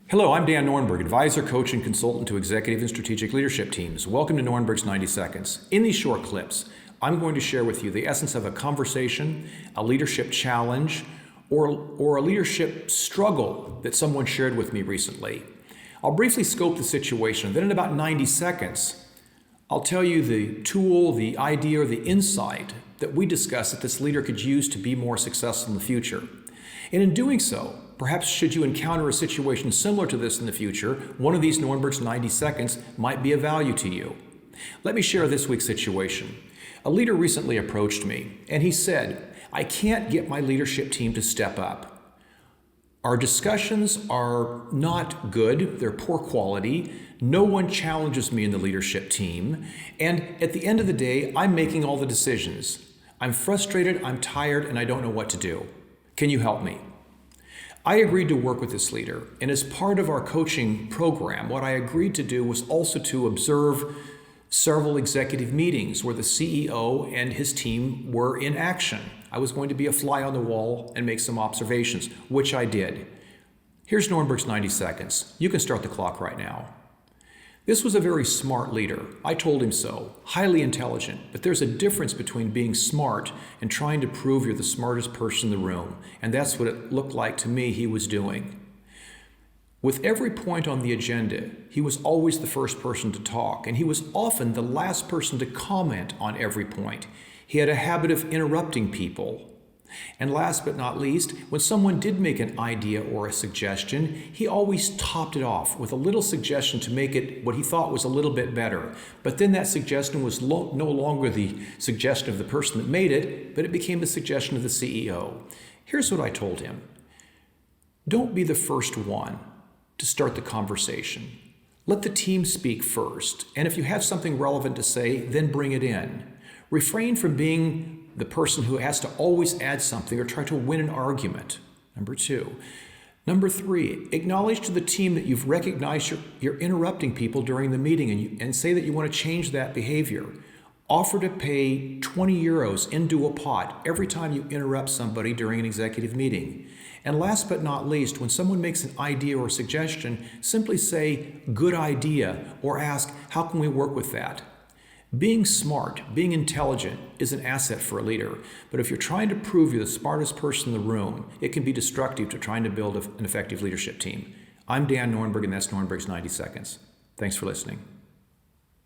Hello, I'm Dan Norenberg, advisor, coach, and consultant to executive and strategic leadership teams. Welcome to Norenberg's 90 Seconds. In these short clips, I'm going to share with you the essence of a conversation, a leadership challenge, or a leadership struggle that someone shared with me recently. I'll briefly scope the situation, then in about 90 seconds, I'll tell you the tool, the idea, or the insight that we discussed that this leader could use to be more successful in the future. And in doing so, perhaps should you encounter a situation similar to this in the future, one of these Norenberg's 90 seconds might be of value to you. Let me share this week's situation. A leader recently approached me, and he said, "I can't get my leadership team to step up. Our discussions are not good, they're poor quality, no one challenges me in the leadership team, and at the end of the day, I'm making all the decisions. I'm frustrated, I'm tired, and I don't know what to do. Can you help me?" I agreed to work with this leader, and as part of our coaching program, what I agreed to do was also to observe several executive meetings where the CEO and his team were in action. I was going to be a fly on the wall and make some observations, which I did. Here's Norenberg's 90 seconds. You can start the clock right now. This was a very smart leader. I told him so. Highly intelligent. But there's a difference between being smart and trying to prove you're the smartest person in the room. And that's what it looked like to me he was doing. With every point on the agenda, he was always the first person to talk, and he was often the last person to comment on every point. He had a habit of interrupting people. And last but not least, when someone did make an idea or a suggestion, he always topped it off with a little suggestion to make it what he thought was a little bit better. But then that suggestion was no longer the suggestion of the person that made it, but it became the suggestion of the CEO. Here's what I told him. Don't be the first one to start the conversation. Let the team speak first, and if you have something relevant to say, then bring it in. Refrain from being the person who has to always add something or try to win an argument. Number 2. Number 3, acknowledge to the team that you've recognized you're interrupting people during the meeting and say that you want to change that behavior. Offer to pay 20 euros into a pot every time you interrupt somebody during an executive meeting. And last but not least, when someone makes an idea or suggestion, simply say, "Good idea," or ask, "How can we work with that?" Being smart, being intelligent is an asset for a leader, but if you're trying to prove you're the smartest person in the room, it can be destructive to trying to build an effective leadership team. I'm Dan Norenberg, and that's Norenberg's 90 Seconds. Thanks for listening.